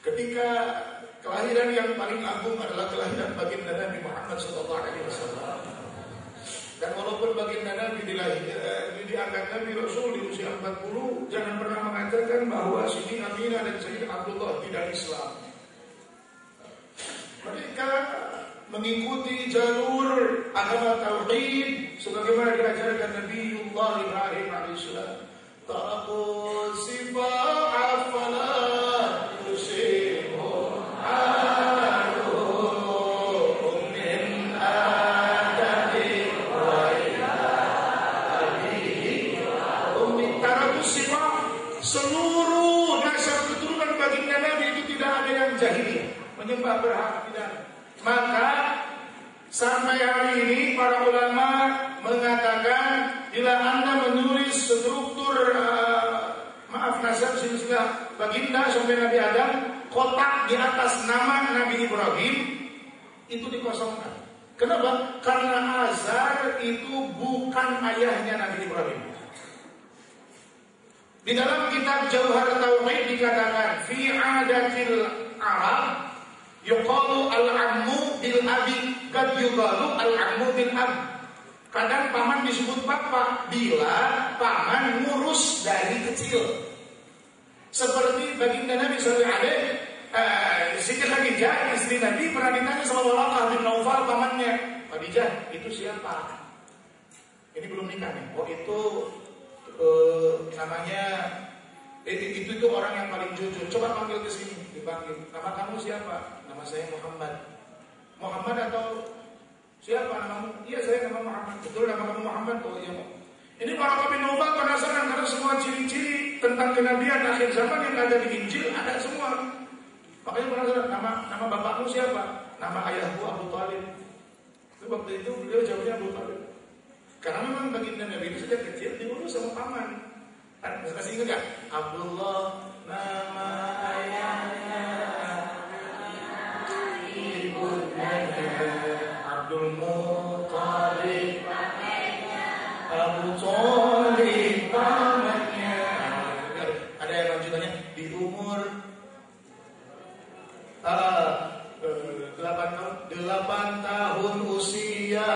Ketika kelahiran yang paling agung adalah kelahiran baginda Nabi Muhammad SAW. Dan walaupun baginda Nabi diangkat Nabi Rasul di usia 40, jangan pernah mengatakan bahwa Siti Aminah dan Sayyidina Abdullah tidak Islam. Mereka mengikuti jalur agama tauhid sebagaimana diajarkan Nabiullah Ibrahim alaihissalam. Taqul sifat fala yusibu seluruh nasab keturunan baginda Nabi itu tidak ada yang jahiliyah, menyembah berhala, tidak. Maka sampai hari ini para ulama mengatakan bila Anda menulis struktur nasab silsilah baginda sampai Nabi Adam, kotak di atas nama Nabi Ibrahim itu dikosongkan. Kenapa? Karena Azar itu bukan ayahnya Nabi Ibrahim. Di dalam kitab Jauhar Tauhid dikatakan fi adatil Arab yuqalu al-ammu bil abi kad yuqalu al-ammu bil ab. Kadang paman disebut bapak bila paman ngurus dari kecil. Seperti baginda Nabi sallallahu alaihi wasallam, Siti Khadijah istri Nabi pernah ditanya sama Waraqah bin Naufal pamannya, "Khadijah, itu siapa?" Ini belum nikah nih. Oh, itu namanya itu orang yang paling jujur. Coba panggil ke sini, dipanggil. Nama kamu siapa? Nama saya Muhammad. Muhammad atau siapa namamu? Iya, saya nama Muhammad. Betul nama kamu Muhammad? Oh iya. Ini Waraqah bin Naufal penasaran karena semua ciri-ciri tentang kenabian akhir zaman yang ada di Injil ada semua. Makanya penasaran, nama bapakmu siapa? Nama ayahku Abu Thalib. Waktu itu beliau jawabnya Abu Thalib. Karena memang baginda Nabi itu sejak kecil diurus sama paman. Masih ingat gak? Abdullah nama ayahnya, ibundanya Abdul Muttalib, Abu Thalib pamannya. Ada yang lanjutannya di umur 8 tahun usia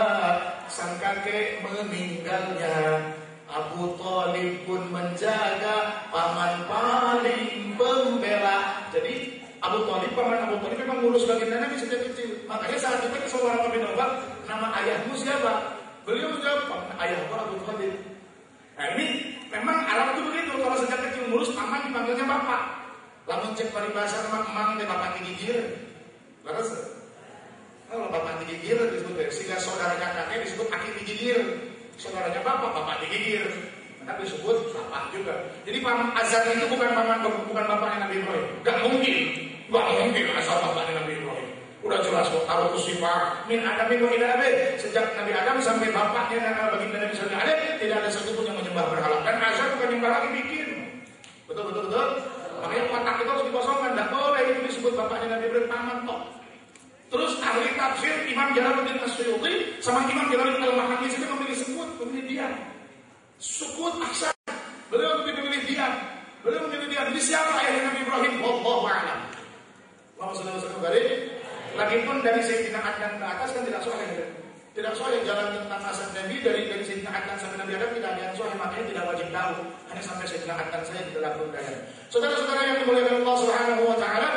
sang kakek meninggalnya. Abu Thalib pun menjaga, paman paling pembela. Jadi paman Abu Thalib memang ngurus baginda Nabi sejak kecil. Makanya saat itu seorang bin Nawfal, nama ayahmu siapa? Beliau menjawab, ayahku Abu Thalib. Nah ini memang Arab itu begitu, kalau sejak kecil ngurus paman dipanggilnya bapak. Lamun cek paribasa sama emang de bapak digigir. Laras. Kalau bapak digigir disebut sehingga saudara kakaknya disebut aki digigir. Saudaranya bapak digigir. Maka disebut bapak juga. Jadi paman Azar itu bukan bapaknya Nabi Ibrahim. Gak mungkin asal bapaknya Nabi Ibrahim. Udah jelas kok taruh sifat min Adam wa ila Abi. Sejak Nabi Adam sampai bapaknya baginda Nabi sallallahu alaihi wasallam tidak ada satupun yang menyembah berhala. Dan Azar bukan nyembah lagi bikin. Betul. Makanya kotak itu harus dikosongkan. Tidak boleh itu disebut bapaknya Nabi Ibrahim, paman toh. Terus ahli tafsir Imam Jalaluddin As-Suyuti sama Imam Jalaluddin Al-Mahallisi itu memilih memilih diam. Sukut aksan. Beliau memilih diam. Jadi siapa ayahnya Nabi Ibrahim? Wallahu a'lam. Allahumma shalli wa sallim barik. Lagipun dari Sayyidina Adnan ke atas kan tidak sahih. Tidak sahih jalan tentang asal Nabi dari Sayyidina Adnan sampai Nabi Adam tidak ada yang sahih, makanya tidak wajib tahu. Hanya sampai Sayyidina Adnan saja di dalam budaya. Saudara-saudara yang dimuliakan Allah Subhanahu wa taala,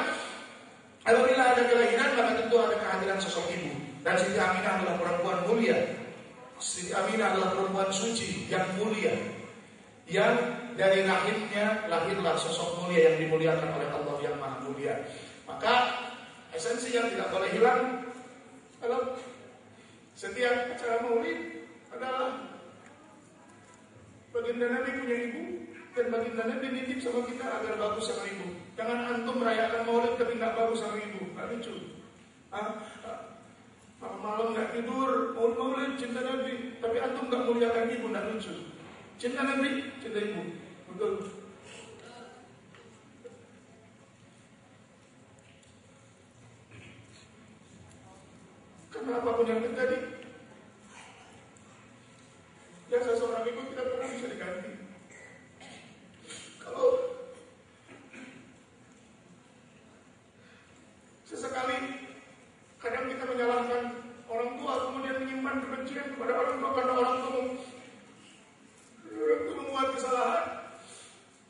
apabila ada kelahiran maka tentu ada kehadiran sosok ibu. Dan Siti Aminah adalah perempuan mulia. Siti Aminah adalah perempuan suci yang mulia. Yang dari rahimnya lahirlah sosok mulia yang dimuliakan oleh Allah yang Maha Mulia. Maka esensi yang tidak boleh hilang dalam setiap acara maulid adalah baginda Nabi punya ibu dan baginda Nabi nitip sama kita agar bagus sama ibu. Jangan antum merayakan maulid tapi nggak bagus sama ibu, nggak lucu. Malam nggak tidur, maulid cinta Nabi, tapi antum nggak muliakan ibu, nggak lucu. Cinta Nabi, cinta ibu, betul. Karena apapun yang terjadi, jasa seorang ibu tidak pernah bisa diganti. Kalau Sesekali kadang kita menyalahkan orang tua, kemudian menyimpan kebencian kepada orang tua karena orang tua membuat kesalahan.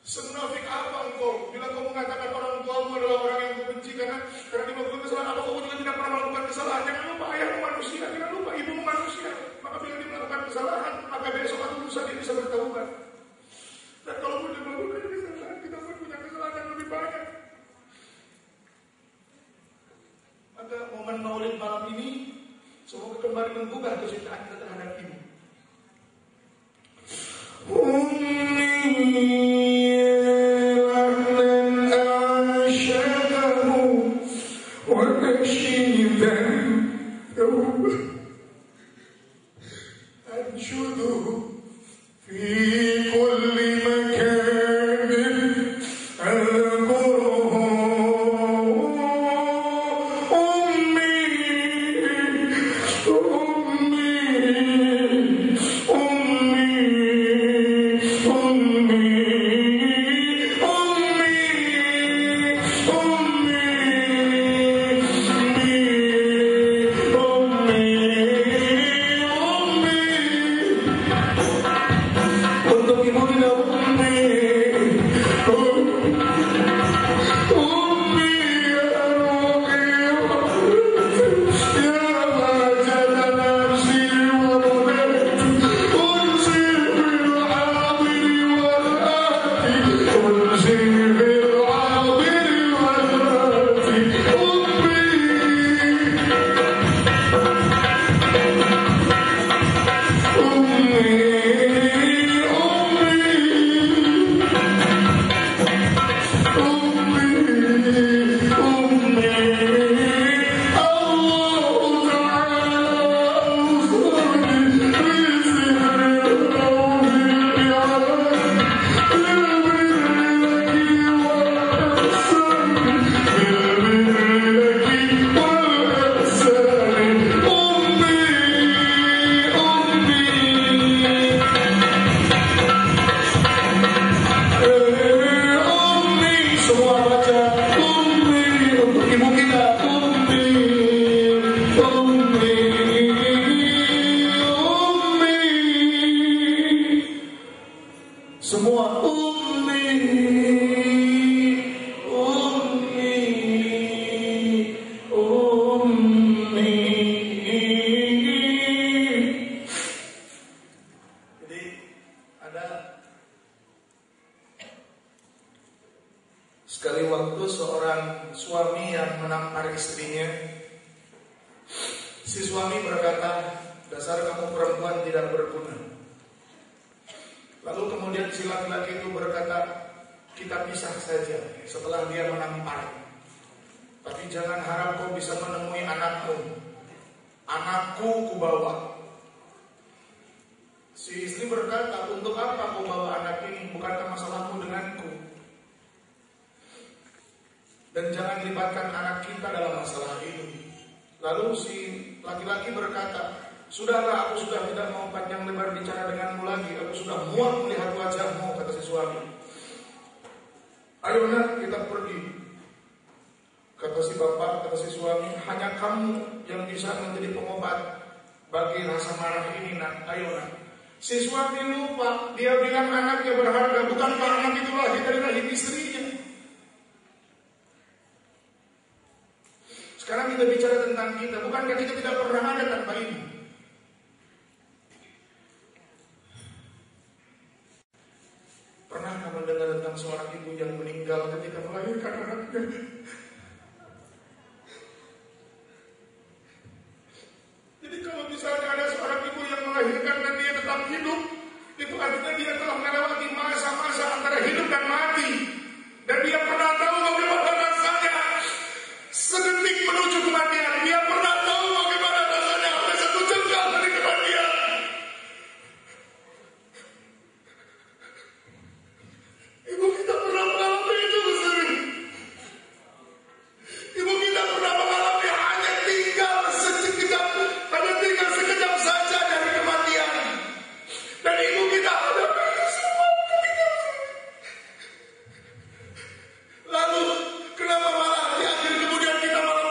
Semunafik apa engkau bila kau mengatakan orang tuamu adalah orang yang kau benci karena dia melakukan kesalahan? Apa kau juga tidak pernah melakukan kesalahan? Jangan lupa ayahmu manusia, jangan lupa ibumu manusia. Maka bila dia melakukan kesalahan, maka besok atau lusa dia bisa bertaubat. Dan kalau dia melakukan kesalahan, kita pun punya kesalahan yang lebih banyak. Maka momen Maulid malam ini semoga kembali menggugah kecintaan kita terhadap ibu. Sekali waktu seorang suami yang menampar istrinya, si suami berkata, dasar kamu perempuan tidak berguna. Lalu kemudian si laki-laki itu berkata, kita pisah saja setelah dia menampar. Tapi jangan harap kau bisa menemui anakmu. Anakku kubawa. Si istri berkata, untuk apa kau bawa anak ini? Bukankah masalahmu denganku? Dan jangan libatkan anak kita dalam masalah ini. Lalu si laki-laki berkata, sudahlah, aku sudah tidak mau panjang lebar bicara denganmu lagi. Aku sudah muak melihat wajahmu, kata si suami. Ayo nak, kita pergi. Kata si bapak, kata si suami, hanya kamu yang bisa menjadi pengobat bagi rasa marah ini nak. Ayo nak. Si suami lupa, dia bilang anaknya berharga. Bukankah anak itu lahir dari rahim istrinya? Sekarang kita bicara tentang kita. Bukankah kita tidak pernah ada tanpa ibu? Pernahkah mendengar tentang seorang ibu yang meninggal ketika melahirkan anaknya? Jadi kalau misalnya ada seorang ibu yang melahirkan dan dia tetap hidup, itu artinya dia telah melewati masa-masa antara hidup dan mati. Dan dia pernah tahu bagaimana rasanya sedetik menuju kematian. Dia pernah tahu bagaimana rasanya sampai satu jengkal dari kematian. Ibu kita pernah mengalami itu, saudara. Ibu kita pernah mengalami hanya tinggal sekejap saja dari kematian. Dan ibu kita hadapi semua ketika. Lalu kenapa malah di akhir kemudian kita malah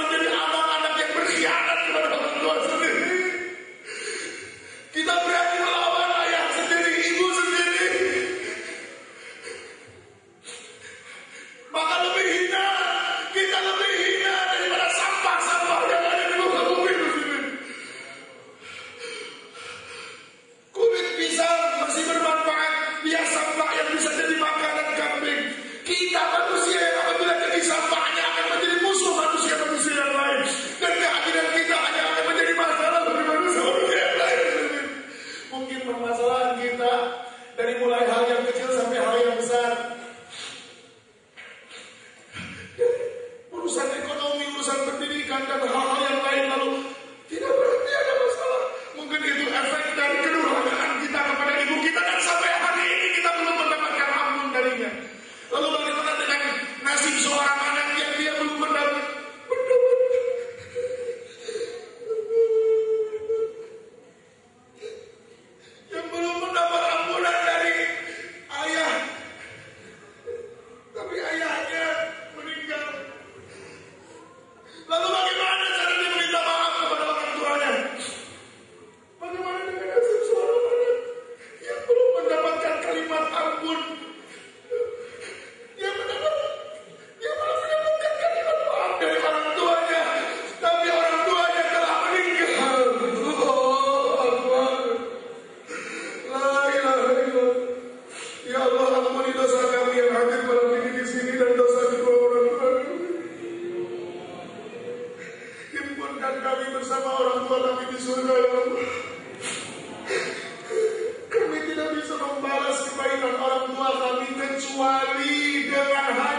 pertemukan kami bersama orang tua kami di surga ya Allah. Kami tidak bisa membalas kebaikan orang tua kami kecuali dengan